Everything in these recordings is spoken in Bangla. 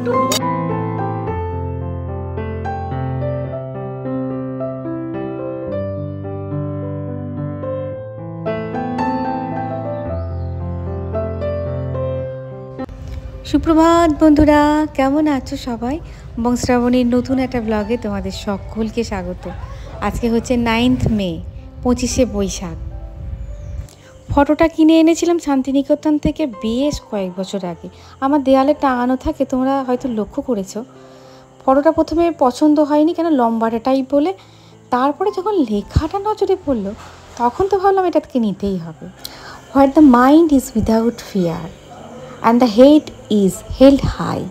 সুপ্রভাত বন্ধুরা, কেমন আছো সবাই? বংশ্রাবণীর নতুন একটা ব্লগে তোমাদের সকলকে স্বাগত। আজকে হচ্ছে 9th মে, 25শে বৈশাখ। ফটোটা কিনে এনেছিলাম শান্তিনিকেতন থেকে বেশ কয়েক বছর আগে। আমার দেয়ালে টাঙানো থাকে, তোমরা হয়তো লক্ষ্য করেছো। ফটোটা প্রথমে পছন্দ হয়নি, কেন লম্বাটা টাইপ বলে। তারপরে যখন লেখাটা নজরে পড়লো, তখন তো ভাবলাম এটাকে নিতেই হবে। What the mind is without fear and the head is held high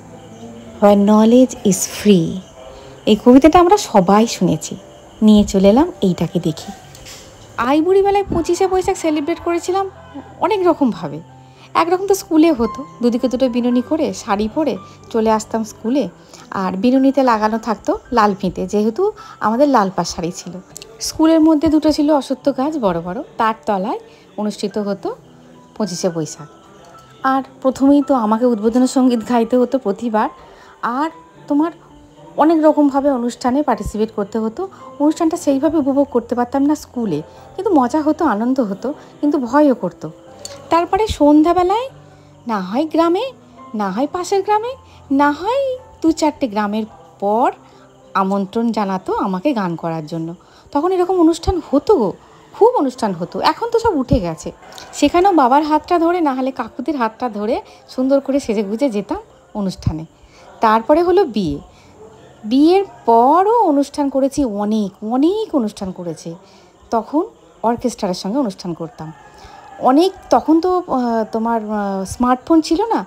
where knowledge is free। এই কবিতাটা আমরা সবাই শুনেছি। নিয়ে চলে এলাম এইটাকে দেখি। বুড়িবেলায় 25শে বৈশাখ সেলিব্রেট করেছিলাম অনেক রকমভাবে। একরকম তো স্কুলে হতো, দুদিকে দুটো বিনুনি করে শাড়ি পরে চলে আসতাম স্কুলে, আর বিনুনিতে লাগানো থাকতো লাল ফিতে, যেহেতু আমাদের লাল পাড় শাড়ি ছিল। স্কুলের মধ্যে দুটো ছিল অশ্বত্থ গাছ বড় বড়, তার তলায় অনুষ্ঠিত হতো 25শে বৈশাখ। আর প্রথমেই তো আমাকে উদ্বোধনী সঙ্গীত গাইতে হতো প্রতিবার, আর তোমার অনেক রকমভাবে অনুষ্ঠানে পার্টিসিপেট করতে হতো। অনুষ্ঠানটা সেইভাবে উপভোগ করতে পারতাম না স্কুলে, কিন্তু মজা হতো, আনন্দ হতো, কিন্তু ভয়ও করতো। তারপরে সন্ধ্যাবেলায় না হয় গ্রামে, না হয় পাশের গ্রামে, না হয় 2-4টে গ্রামের পর আমন্ত্রণ জানাতো আমাকে গান করার জন্য। তখন এরকম অনুষ্ঠান হতো গো, খুব অনুষ্ঠান হতো। এখন তো সব উঠে গেছে। সেখানেও বাবার হাতটা ধরে, না হলে কাকুদের হাতটা ধরে সুন্দর করে সেজে গুজে যেতাম অনুষ্ঠানে। তারপরে হলো বিয়ে। বিয়ের পরও অনুষ্ঠান করেছি, অনেক অনেক অনুষ্ঠান করেছি। তখন অর্কেস্ট্রার সঙ্গে অনুষ্ঠান করতাম অনেক। তখন তো তোমার স্মার্টফোন ছিল না,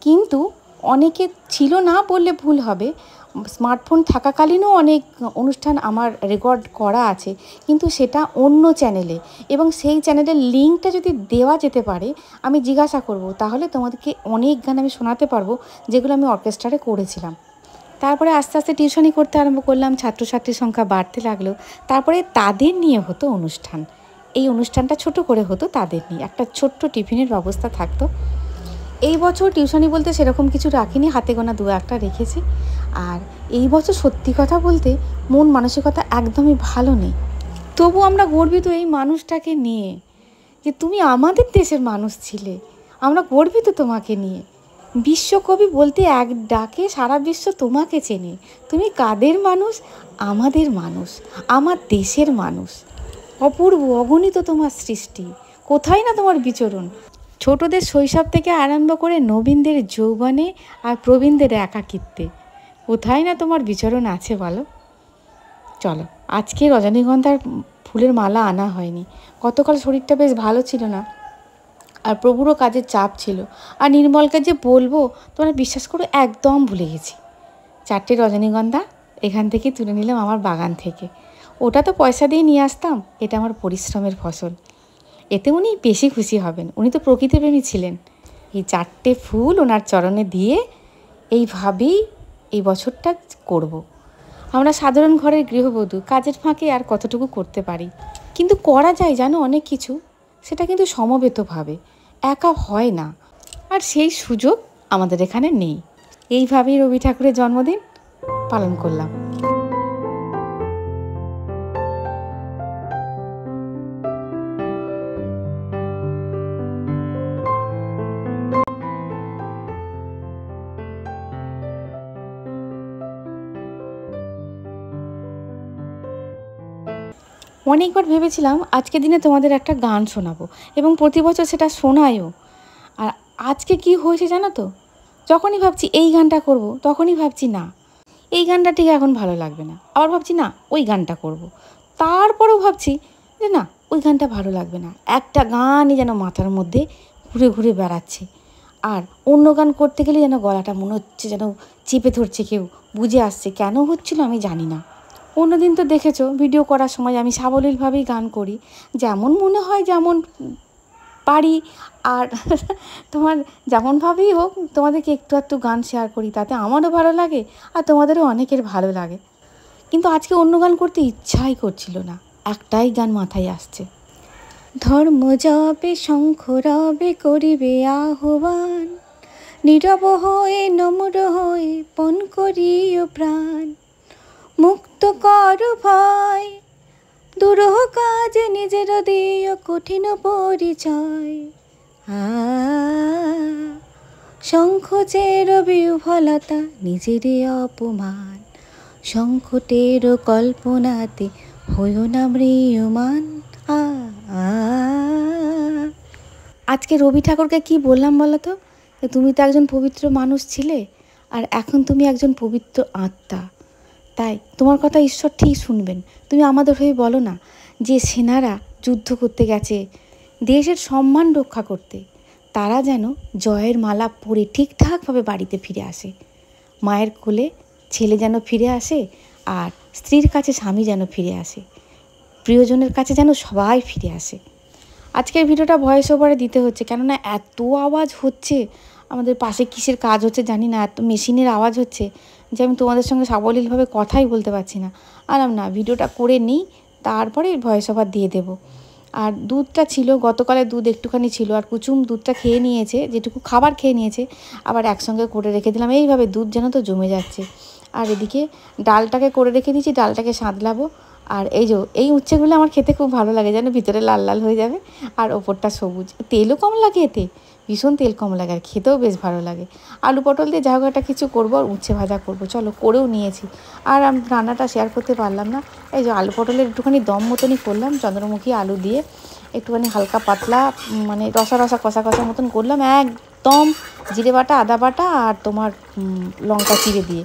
কিন্তু অনেকে ছিল না বললে ভুল হবে। স্মার্টফোন থাকাকালীনও অনেক অনুষ্ঠান আমার রেকর্ড করা আছে, কিন্তু সেটা অন্য চ্যানেলে, এবং সেই চ্যানেলের লিঙ্কটা যদি দেওয়া যেতে পারে আমি জিজ্ঞাসা করব, তাহলে তোমাদেরকে অনেক গান আমি শোনাতে পারবো যেগুলো আমি অর্কেস্ট্রারে করেছিলাম। তারপরে আস্তে আস্তে টিউশনি করতে আরম্ভ করলাম, ছাত্রছাত্রীর সংখ্যা বাড়তে লাগলো। তারপরে তাদের নিয়ে হতো অনুষ্ঠান। এই অনুষ্ঠানটা ছোট করে হতো, তাদের নিয়ে একটা ছোট্ট টিফিনের ব্যবস্থা থাকতো। এই বছর টিউশনি বলতে সেরকম কিছু রাখিনি, হাতে গোনা 2-1টা রেখেছি। আর এই বছর সত্যি কথা বলতে মন মানসিকতা একদমই ভালো নেই। তবু আমরা গর্বিত এই মানুষটাকে নিয়ে, যে তুমি আমাদের দেশের মানুষ ছিলে, আমরা গর্বিত তোমাকে নিয়ে। বিশ্বকবি বলতে এক ডাকে সারা বিশ্ব তোমাকে চেনে। তুমি কাদের মানুষ? আমাদের মানুষ, আমার দেশের মানুষ। অপূর্ব অগণিত তোমার সৃষ্টি, কোথায় না তোমার বিচরণ। ছোটদের শৈশব থেকে আরম্ভ করে নবীনদের যৌবনে আর প্রবীণদের একাকিত্বে, কোথায় না তোমার বিচরণ আছে বলো। চলো, আজকে রজনীগন্ধার ফুলের মালা আনা হয়নি। গতকাল শরীরটা বেশ ভালো ছিল না, আর প্রভুরও কাজের চাপ ছিল। আর নির্মলকে যে বলবো, তোমরা বিশ্বাস করো একদম ভুলে গেছি। 4টে রজনীগন্ধা এখান থেকে তুলে নিলাম আমার বাগান থেকে। ওটা তো পয়সা দিয়ে নিয়ে আসতাম, এটা আমার পরিশ্রমের ফসল। এতে উনি বেশি খুশি হবেন, উনি তো প্রকৃতিপ্রেমী ছিলেন। এই 4টে ফুল ওনার চরণে দিয়ে এইভাবেই এই বছরটা করব। আমরা সাধারণ ঘরের গৃহবধূ, কাজের ফাঁকে আর কতটুকু করতে পারি, কিন্তু করা যায় জানো অনেক কিছু। সেটা কিন্তু সমবেতভাবে, একা হয় না, আর সেই সুযোগ আমাদের এখানে নেই। এইভাবেই রবি ঠাকুরের জন্মদিন পালন করলাম। অনেকবার ভেবেছিলাম আজকের দিনে তোমাদের একটা গান শোনাবো, এবং প্রতি বছর সেটা শোনায়ও। আর আজকে কি হয়েছে জানো তো, যখনই ভাবছি এই গানটা করব, তখনই ভাবছি না, এই গানটা ঠিক এখন ভালো লাগবে না। আবার ভাবছি না, ওই গানটা করব। তারপরেও ভাবছি যে না, ওই গানটা ভালো লাগবে না। একটা গানই যেন মাথার মধ্যে ঘুরে ঘুরে বেড়াচ্ছে, আর অন্য গান করতে গেলে যেন গলাটা মনে হচ্ছে যেন চেপে ধরছে কেউ। বুঝে আসছে কেন হচ্ছিল আমি জানি না। অন্যদিন তো দেখেছো ভিডিও করার সময় আমি সাবলীলভাবেই গান করি, যেমন মনে হয় যেমন পারি। আর তোমার যেমনভাবেই হোক, তোমাদেরকে একটু একটু গান শেয়ার করি, তাতে আমারও ভালো লাগে আর তোমাদেরও অনেকের ভালো লাগে। কিন্তু আজকে অন্য গান করতে ইচ্ছাই করছিল না, একটাই গান মাথায় আসছে। ধর্ম জপে শঙ্খ রবে করিবে আহ্বান, নীরব হয়ে নম্র হয়ে পণ করিও প্রাণ, মুক্ত কর ভয়, দুরূহ কাজে নিজের দিও কঠিন পরিচয়। সংকোচের বিহ্বলতা নিজেরই অপমান, সংকটের কল্পনাতে হইও না ম্রিয়মান। আজকে রবি ঠাকুরকে কি বললাম বলো তো? তুমি তো একজন পবিত্র মানুষ ছিলে, আর এখন তুমি একজন পবিত্র আত্মা। তাই তোমার কথা ঈশ্বর ঠিক শুনবেন। তুমি আমাদের হয়ে বলো না যে সেনারা যুদ্ধ করতে গেছে দেশের সম্মান রক্ষা করতে, তারা যেন জয়ের মালা পরে ঠিকঠাকভাবে বাড়িতে ফিরে আসে। মায়ের কোলে ছেলে যেন ফিরে আসে, আর স্ত্রীর কাছে স্বামী যেন ফিরে আসে, প্রিয়জনের কাছে যেন সবাই ফিরে আসে। আজকের ভিডিওটা ভয়েস ওভারে দিতে হচ্ছে, কেননা এত আওয়াজ হচ্ছে, আমাদের পাশে কিসের কাজ হচ্ছে জানি না, এত মেশিনের আওয়াজ হচ্ছে যে আমি তোমাদের সঙ্গে সাবলীলভাবে কথাই বলতে পারছি না। আর না, ভিডিওটা করে নিই, তারপরে ভয়েস ওভার দিয়ে দেবো। আর দুধটা ছিল, গতকালের দুধ একটুখানি ছিল, আর কুচুম দুধটা খেয়ে নিয়েছে, যেটুকু খাবার খেয়ে নিয়েছে, আবার একসঙ্গে করে রেখে দিলাম। এইভাবে দুধ যেন তো জমে যাচ্ছে। আর এদিকে ডালটাকে করে রেখে দিয়েছি, ডালটাকে সাঁতলাবো। আর এই উচ্ছেগুলো আমার খেতে খুব ভালো লাগে, যেন ভিতরে লাল লাল হয়ে যাবে আর ওপরটা সবুজ। তেলও কম লাগে এতে, ভীষণ তেল কম লাগে, আর খেতেও বেশ ভালো লাগে। আলু পটল দিয়ে যা হোক একটা কিছু করবো, আর উচ্ছে ভাজা করবো, চলো করেও নিয়েছি। আর আমি রান্নাটা শেয়ার করতে পারলাম না। আলু পটলের একটুখানি দম মতনই করলাম, চন্দ্রমুখী আলু দিয়ে একটুখানি হালকা পাতলা, মানে রসা রসা কষা কষা মতন করলাম, একদম জিরে বাটা, আদা বাটা আর তোমার লঙ্কা চিড়ে দিয়ে।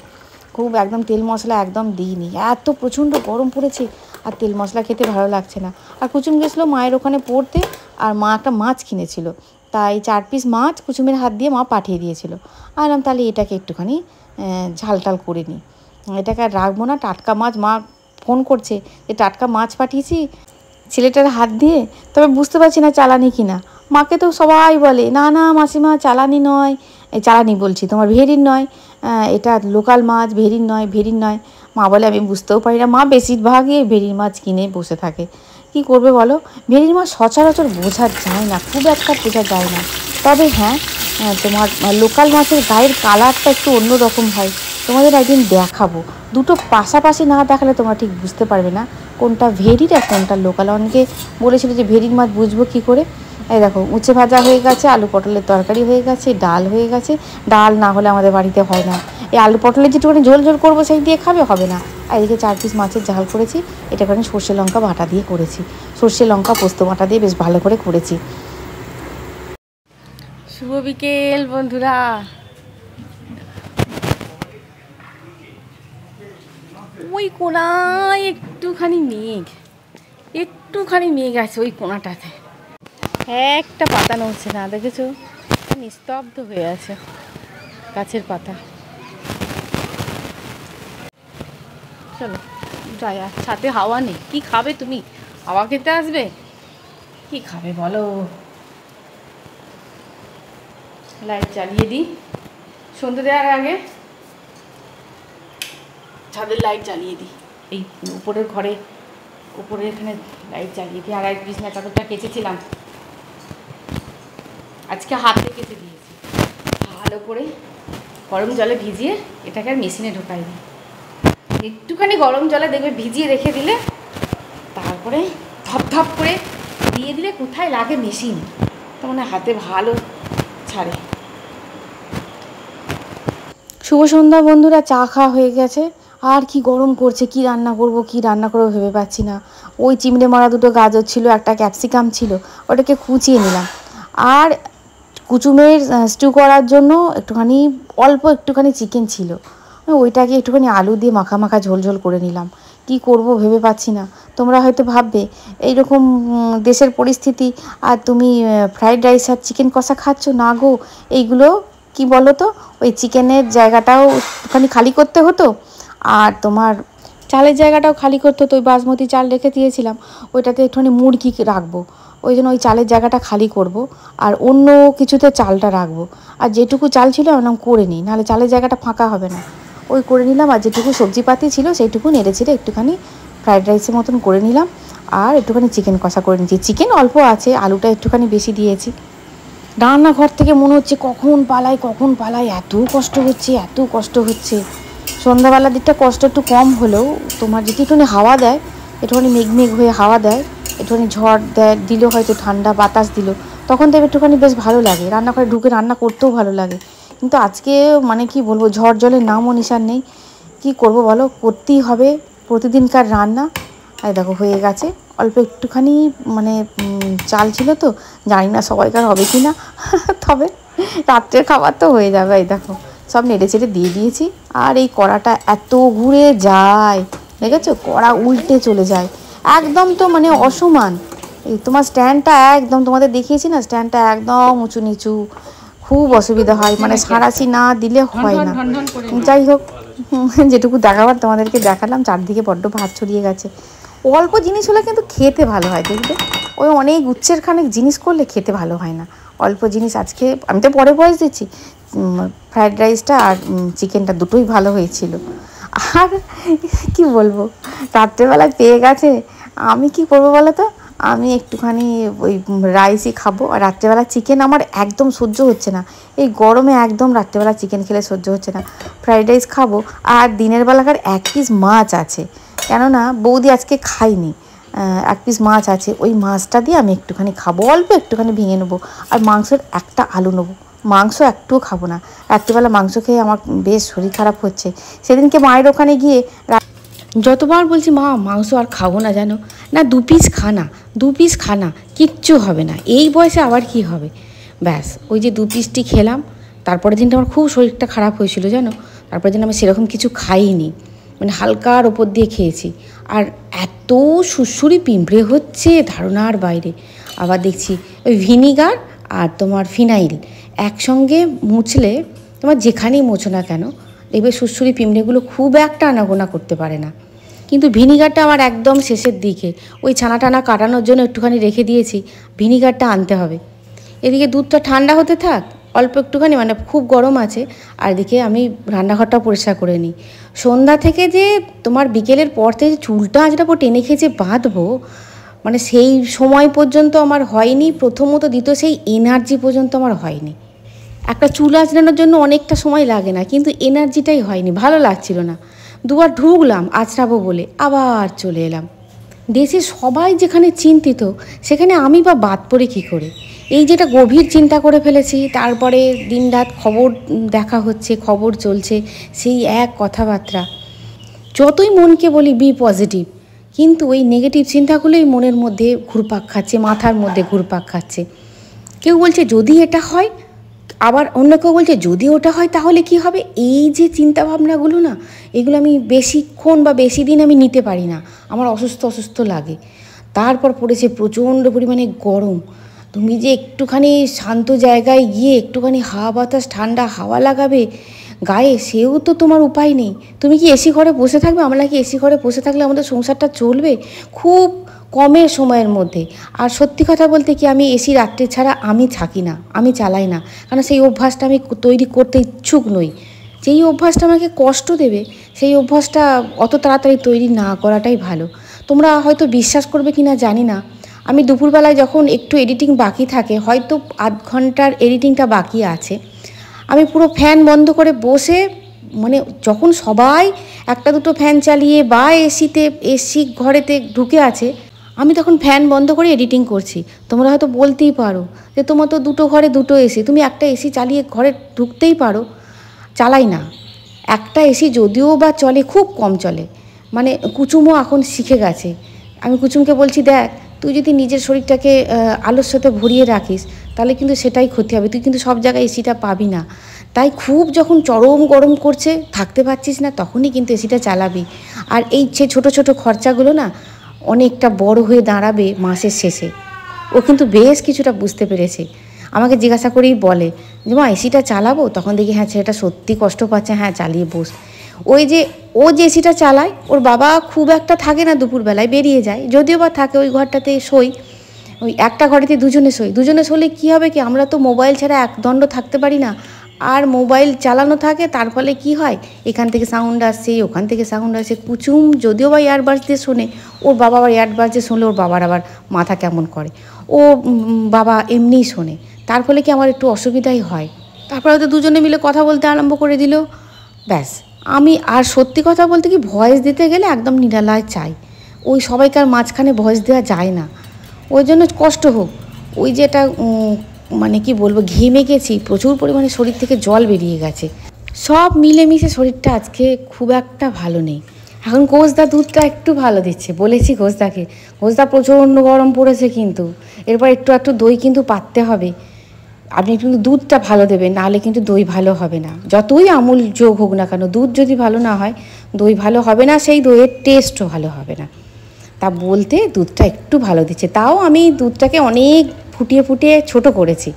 খুব একদম তেল মশলা একদম দিইনি, এত প্রচণ্ড গরম পড়েছে, আর তেল মশলা খেতে ভালো লাগছে না। আর কুচুম গেছিলো মায়ের ওখানে পড়তে, আর মা একটা মাছ কিনেছিল, তাই 4 পিস মাছ কুচুমের হাত দিয়ে মা পাঠিয়ে দিয়েছিল। আর আমি তাহলে এটাকে একটুখানি ঝাল টাল করে নিই, এটাকে আর রাখবো না। টাটকা মাছ, মা ফোন করছে যে টাটকা মাছ পাঠিয়েছি ছেলেটার হাত দিয়ে, তবে বুঝতে পারছি না চালানি কিনা। মাকে তো সবাই বলে, না না মাসিমা চালানি নয়, চালানি বলছি তোমার ভেরির নয়, এটা লোকাল মাছ, ভেরির নয়, ভেরির নয়। মা বলে আমি বুঝতেও পারি না। মা বেশিরভাগই ভেরির মাছ কিনে বসে থাকে। কি করবে বলো, ভেরির মাছ সচরাচর বোঝা যায় না, খুব একটা বোঝা যায় না। তবে হ্যাঁ, তোমার লোকাল মাছের গায়ের কালারটা একটু অন্যরকম হয়, তোমাদের একদিন দেখাবো। দুটো পাশাপাশি না দেখালে তোমরা ঠিক বুঝতে পারবে না কোনটা ভেরির আর কোনটা লোকাল। অনেকে বলেছিল যে ভেরির মাছ বুঝবো কী করে। এই দেখো উচ্ছে ভাজা হয়ে গেছে, আলু পটলের তরকারি হয়ে গেছে, ডাল হয়ে গেছে। ডাল না হলে আমাদের বাড়িতে হয় না। এই আলু পটলের যেটুকুনি ঝোল ঝোল করবো সেই দিয়ে খাবে, হবে না। আর এদিকে 4 পিস মাছের ঝাল করেছি, এটা করে সর্ষে লঙ্কা বাটা দিয়ে করেছি, সর্ষে লঙ্কা পোস্ত বাটা দিয়ে বেশ ভালো করে করেছি। শুভ বিকেল বন্ধুরা। ওই কোনায় একটুখানি মেঘ আছে, ওই কোনাটাতে একটা পাতা নড়ছে না, দেখেছো? নিস্তব্ধ হয়ে আছে গাছের পাতা। চলো যাই, আর ছাদে হাওয়া নেই। কি খাবে তুমি? হাওয়া খেতে আসবে? কি খাবে বলো? লাইট জ্বালিয়ে দিই, সন্ধ্যে দেওয়ার আগে ছাদের লাইট জ্বালিয়ে দিই। এই উপরের ঘরে, উপরে এখানে লাইট জ্বালিয়ে দিই। আর এক বিছনা চাদরটা কেচেছিলাম, আজকে হাতে কেচে দিয়েছি ভালো করে, গরম জলে ভিজিয়ে। এটাকে আর মেশিনে ঢোকাই দিই, একটুখানি গরম জলে দেখবে ভিজিয়ে রেখে দিলে, তারপরে ধপ করে দিয়ে দিলে কোথায় লাগে মেশিন, তো মানে হাতে ভালো ছাড়ে। শুভ সন্ধ্যা বন্ধুরা, চা খাওয়া হয়ে গেছে। আর কি গরম করছে, কি রান্না করব ভেবে পাচ্ছি না। ওই চিমড়ে মারা দুটো গাজর ছিল, একটা ক্যাপসিকাম ছিল, ওটাকে কুচিয়ে নিলাম। আর কুচুমের স্টিউ করার জন্য একটুখানি চিকেন ছিল, ওইটাকে একটুখানি আলু দিয়ে মাখা ঝোল করে নিলাম। কি করব ভেবে পাচ্ছি না। তোমরা হয়তো ভাববে এইরকম দেশের পরিস্থিতি আর তুমি ফ্রাইড রাইস আর চিকেন কষা খাচ্ছ। না গো, এইগুলো কি বলো তো, ওই চিকেনের জায়গাটাও একটুখানি খালি করতে হতো, আর তোমার চালের জায়গাটাও খালি করতে হতো। ওই বাসমতি চাল রেখে দিয়েছিলাম, ওইটাতে একটুখানি মুরগি রাখবো, ওই জন্য ওই চালের জায়গাটা খালি করব, আর অন্য কিছুতে চালটা রাখবো। আর যেটুকু চাল ছিল আমি করে নিই, নাহলে চালের জায়গাটা ফাঁকা হবে না। ওই করে নিলাম, আর যেটুকু সবজিপাতি ছিল সেইটুকু নেড়ে ছেড়ে একটুখানি ফ্রাইড রাইসের মতন করে নিলাম। আর একটুখানি চিকেন কষা করে নিচ্ছি। চিকেন অল্প আছে, আলুটা একটুখানি বেশি দিয়েছি। রান্নাঘর থেকে মনে হচ্ছে কখন পালাই, এত কষ্ট হচ্ছে। সন্ধ্যাবেলার দিকটা কষ্ট একটু কম হলেও তোমার যদি একটুখানি হাওয়া দেয়, একটুখানি মেঘ হয়ে হাওয়া দেয়, একটুখানি ঝড় দিল, হয়তো ঠান্ডা বাতাস দিল, তখন তো একটুখানি বেশ ভালো লাগে, রান্নাঘরে ঢুকে রান্না করতেও ভালো লাগে। কিন্তু আজকে মানে কি বলবো, ঝড় জলের নামও নিশান নেই। কি করব বলো, করতেই হবে প্রতিদিনকার রান্না। আর দেখো হয়ে গেছে, অল্প একটুখানি মানে চাল ছিল তো, জানি না সবাইকার হবে কি না তবে রাত্রের খাবার তো হয়ে যাবে। এই দেখো সব নেড়ে চেড়ে দিয়ে দিয়েছি। আর এই কড়াটা এত ঘুরে যায়, দেখেছো, কড়া উল্টে চলে যায় একদম, তো মানে অসমান। এই তোমার স্ট্যান্ডটা একদম, তোমাদের দেখিয়েছি না, স্ট্যান্ডটা একদম উঁচু নিচু, খুব অসুবিধা হয়, মানে সাঁড়াশি না দিলে হয় না। যাই হোক, যেটুকু দেখাবার তোমাদেরকে দেখালাম। চারদিকে বড্ড ভাত ছড়িয়ে গেছে। অল্প জিনিস হলে কিন্তু খেতে ভালো হয়, দেখবে ওই অনেক উচ্ছের খানেক জিনিস করলে খেতে ভালো হয় না। অল্প জিনিস, আজকে আমি তো পরে বয়স দিচ্ছি, ফ্রায়েড রাইসটা আর চিকেনটা দুটোই ভালো হয়েছিল। আর কি বলবো, রাত্রেবেলায় পেয়ে গেছে, আমি কি করবো বলো তো, আমি একটুখানি ওই রাইসই খাবো। আর রাত্রেবেলা চিকেন আমার একদম সহ্য হচ্ছে না, এই গরমে একদম রাত্রেবেলা চিকেন খেলে সহ্য হচ্ছে না। ফ্রাইড রাইস খাবো। আর দিনের বেলাকার 1 পিস মাছ আছে, কেননা বৌদি আজকে খাইনি, 1 পিস মাছ আছে, ওই মাছটা দিয়ে আমি একটুখানি খাবো, অল্প একটুখানি ভেঙে নেবো। আর মাংসের একটা আলু নেবো, মাংস একটুও খাবো না। রাত্রিবেলা মাংস খেয়ে আমার বেশ শরীর খারাপ হচ্ছে। সেদিনকে মায়ের ওখানে গিয়ে যতবার বলছি, মা মাংস আর খাবো না, জানো না, 2 পিস খানা, কিচ্ছু হবে না, এই বয়সে আবার কি হবে। ব্যাস ওই যে 2 পিসটি খেলাম। তারপরের দিনটা আমার খুব শরীরটা খারাপ হয়েছিল, জানো, তারপরের দিন আমি সেরকম কিছু খাইনি, মানে হালকার ওপর দিয়ে খেয়েছি। আর এত সুড়সুড়ি পিঁপড়ে হচ্ছে ধারণার বাইরে। আবার দেখছি ওই ভিনিগার আর তোমার ফিনাইল একসঙ্গে মুছলে, তোমার যেখানেই মোছো না কেন, দেখবে সুড়সুড়ি পিঁপড়েগুলো খুব একটা আনাগোনা করতে পারে না। কিন্তু ভিনিগারটা আমার একদম শেষের দিকে, ওই ছানা টানা কাটানোর জন্য একটুখানি রেখে দিয়েছি, ভিনিগারটা আনতে হবে। এদিকে দুধটা ঠান্ডা হতে থাক, অল্প একটুখানি, মানে খুব গরম আছে। আর এদিকে আমি রান্নাঘরটা পরিষ্কার করে নিই। সন্ধ্যা থেকে যে তোমার বিকেলের পর থেকে চুলটা আঁচড়াবো, টেনে খেয়ে যে বাঁধবো, মানে সেই সময় পর্যন্ত আমার হয়নি প্রথমত, দ্বিতীয় সেই এনার্জি পর্যন্ত আমার হয়নি। একটা চুল আঁচড়ানোর জন্য অনেকটা সময় লাগে না, কিন্তু এনার্জিটাই হয়নি, ভালো লাগছিল না। দুবার ঢুকলাম আঁচড়াবো বলে, আবার চলে এলাম। দেশে সবাই যেখানে চিন্তিত, সেখানে আমি বা বাদ পড়ে কী করে। এই যেটা গভীর চিন্তা করে ফেলেছি, তারপরে দিনরাত খবর দেখা হচ্ছে, খবর চলছে, সেই এক কথাবার্তা। যতই মনকে বলি বি পজিটিভ, কিন্তু ওই নেগেটিভ চিন্তাগুলোই মনের মধ্যে ঘুরপাক খাচ্ছে, মাথার মধ্যে ঘুরপাক খাচ্ছে। কেউ বলছে যদি এটা হয়, আবার অন্য কেউ বলছে যদি ওটা হয় তাহলে কি হবে। এই যে চিন্তাভাবনাগুলো না, এগুলো আমি বেশিক্ষণ বা বেশি দিন আমি নিতে পারি না, আমার অসুস্থ লাগে। তারপর পড়েছে প্রচণ্ড পরিমাণে গরম। তুমি যে একটুখানি শান্ত জায়গায় গিয়ে একটুখানি হাওয়া বাতাস, ঠান্ডা হাওয়া লাগাবে গায়ে, সেও তো তোমার উপায় নেই। তুমি কি এসি ঘরে বসে থাকবে? আমরা কি এসি ঘরে বসে থাকলে আমাদের সংসারটা চলবে? খুব কমের সময়ের মধ্যে। আর সত্যি কথা বলতে কি, আমি এসি রাত্রে ছাড়া আমি থাকি না, আমি চালাই না, কারণ সেই অভ্যাসটা আমি তৈরি করতে ইচ্ছুক নই। যেই অভ্যাসটা আমাকে কষ্ট দেবে, সেই অভ্যাসটা অত তাড়াতাড়ি তৈরি না করাটাই ভালো। তোমরা হয়তো বিশ্বাস করবে কি না জানি না, আমি দুপুরবেলায় যখন একটু এডিটিং বাকি থাকে, হয়তো আধ ঘন্টার এডিটিংটা বাকি আছে, আমি পুরো ফ্যান বন্ধ করে বসে, মানে যখন সবাই একটা দুটো ফ্যান চালিয়ে বা এসি ঘরেতে ঢুকে আছে, আমি তখন ফ্যান বন্ধ করে এডিটিং করছি। তোমরা হয়তো বলতেই পারো যে তোমার তো দুটো ঘরে দুটো এসি, তুমি একটা এসি চালিয়ে ঘরে ঢুকতেই পারো। চালাই না, একটা এসি যদিও বা চলে, খুব কম চলে। মানে কুচুমও এখন শিখে গেছে। আমি কুচুমকে বলছি, দেখ তুই যদি নিজের শরীরটাকে আলোর সাথে ভরিয়ে রাখিস, তাহলে কিন্তু সেটাই ক্ষতি হবে, তুই কিন্তু সব জায়গায় এসিটা পাবি না। তাই খুব যখন চরম গরম করছে, থাকতে পারছিস না, তখনই কিন্তু এসিটা চালাবি। আর এই যে ছোটো ছোটো খরচাগুলো না, অনেকটা বড় হয়ে দাঁড়াবে মাসের শেষে। ও কিন্তু বেশ কিছুটা বুঝতে পেরেছে। আমাকে জিজ্ঞাসা করেই বলে যে মা এসিটা চালাবো, তখন দেখি হ্যাঁ ছেলেটা সত্যি কষ্ট পাচ্ছে, হ্যাঁ চালিয়ে বস। ওই যে ও যে এসিটা চালায়, ওর বাবা খুব একটা থাকে না, দুপুরবেলায় বেরিয়ে যায়, যদিও বা থাকে ওই ঘরটাতে শোই, ওই একটা ঘরেতে দুজনে শোলে কী হবে কি, আমরা তো মোবাইল ছাড়া একদণ্ড থাকতে পারি না। আর মোবাইল চালানো থাকে, তার ফলে কী হয়, এখান থেকে সাউন্ড আসছে, ওখান থেকে সাউন্ড আসছে। কুচুম যদিও বা ইয়ারবাডস দিয়ে শোনে, ওর বাবা আবার ইয়ারবাডস দিয়ে শুনলে ওর বাবার আবার মাথা কেমন করে, ও বাবা এমনিই শোনে। তার ফলে কি আমার একটু অসুবিধাই হয়। তারপরে হয়তো দুজনে মিলে কথা বলতে আরম্ভ করে দিল, ব্যাস। আমি আর সত্যি কথা বলতে কি ভয়েস দিতে গেলে একদম নিরালায় চাই, ওই সবাইকার মাঝখানে ভয়েস দেওয়া যায় না, ওই জন্য কষ্ট হোক। ওই যেটা মানে কি বলবো, ঘেমে গেছি, প্রচুর পরিমাণে শরীর থেকে জল বেরিয়ে গেছে, সব মিলেমিশে শরীরটা আজকে খুব একটা ভালো নেই। এখন ঘোষদা দুধটা একটু ভালো দিচ্ছে, বলেছি ঘোষদাকে, ঘোষদা প্রচণ্ড গরম পড়েছে কিন্তু এরপর একটু একটু দই কিন্তু পাততে হবে, আপনি কিন্তু দুধটা ভালো দেবেন, নাহলে কিন্তু দই ভালো হবে না। যতই আমুল যোগ হোক না কেন, দুধ যদি ভালো না হয় দই ভালো হবে না, সেই দইয়ের টেস্টও ভালো হবে না। তা বলতে দুধটা একটু ভালো দিচ্ছে, তাও আমি দুধটাকে অনেক ফুটিয়ে ফুটিয়ে ছোট করেছি।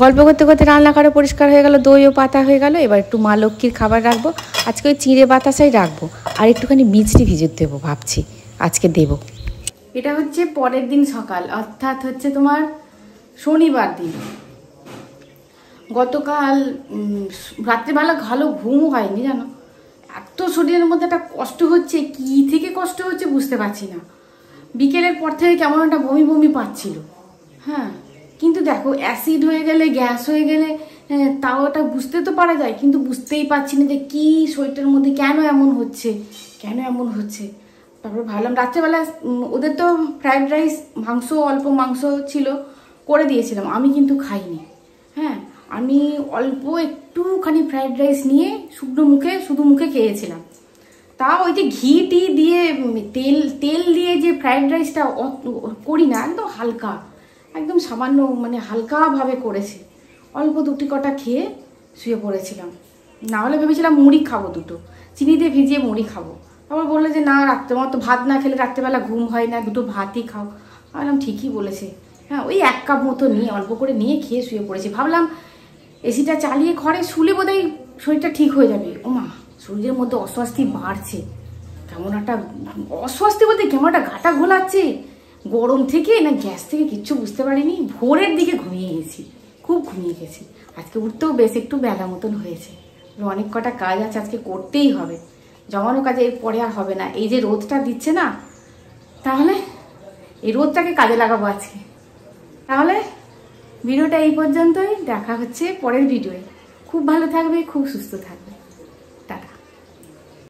গল্প করতে করতে রান্নাঘরে পরিষ্কার হয়ে গেল, দইও পাতা হয়ে গেল। এবার একটু মা লক্ষ্মীর খাবার রাখবো, আজকে ওই চিঁড়ে বাতাসাই রাখবো, আর একটুখানি মিষ্টি ভিজুর দেবো ভাবছি আজকে দেব। এটা হচ্ছে পরের দিন সকাল, অর্থাৎ হচ্ছে তোমার শনিবার দিন। গতকাল রাত্রেবেলা ভালো ঘুমও হয়নি জানো, এত শরীরের মধ্যে একটা কষ্ট হচ্ছে, কি থেকে কষ্ট হচ্ছে বুঝতে পারছি না। বিকেলের পর থেকে কেমন একটা বমি বমি পাচ্ছিল। হ্যাঁ, কিন্তু দেখো অ্যাসিড হয়ে গেলে, গ্যাস হয়ে গেলে তাও ওটা বুঝতে তো পারা যায়, কিন্তু বুঝতেই পারছি না যে কি শরীরটার মধ্যে কেন এমন হচ্ছে, কেন এমন হচ্ছে। তারপরে ভাবলাম রাত্রেবেলা ওদের তো ফ্রাইড রাইস, মাংস, অল্প মাংস ছিল, করে দিয়েছিলাম, আমি কিন্তু খাইনি। হ্যাঁ, আমি অল্প একটুখানি ফ্রাইড রাইস নিয়ে শুধু মুখে খেয়েছিলাম। তা ওই যে ঘি টি দিয়ে তেল দিয়ে যে ফ্রাইড রাইসটা করি না, একদম হালকা, একদম সামান্য মানে হালকাভাবে করেছি, অল্প দুটি কটা খেয়ে শুয়ে পড়েছিলাম। না হলে ভেবেছিলাম মুড়ি খাবো, দুটো চিনি দিয়ে ভিজিয়ে মুড়ি খাবো। তারপর বললো যে না, রাত্রেবেলা তো ভাত না খেলে রাত্রেবেলা ঘুম হয় না, দুটো ভাতই খাও। ভাবলাম ঠিকই বলেছে। হ্যাঁ, ওই 1 কাপ মতো নিয়ে অল্প করে নিয়ে খেয়ে শুয়ে পড়েছি। ভাবলাম এসিটা চালিয়ে ঘরে শুলে বোধহয় শরীরটা ঠিক হয়ে যাবে। ওমা, শরীরের মধ্যে অস্বস্তি বাড়ছে, কেমন একটা অস্বস্তি বলতে কেমন একটা ঘাটা ঘোলাচ্ছে, গরম থেকে না গ্যাস থেকে কিচ্ছু বুঝতে পারিনি। ভোরের দিকে ঘুমিয়ে গেছি, খুব ঘুমিয়ে গেছি। আজকে উঠতেও বেশ একটু বেলা মতন হয়েছে। অনেক কটা কাজ আছে আজকে, করতেই হবে, জমানো কাজে এর পরে আর হবে না। এই যে রোদটা দিচ্ছে না, তাহলে এই রোদটাকে কাজে লাগাবো আজকে। তাহলে ভিডিওটা এই পর্যন্তই, দেখা হচ্ছে পরের ভিডিওয়ে। খুব ভালো থাকবে, খুব সুস্থ থাকবে।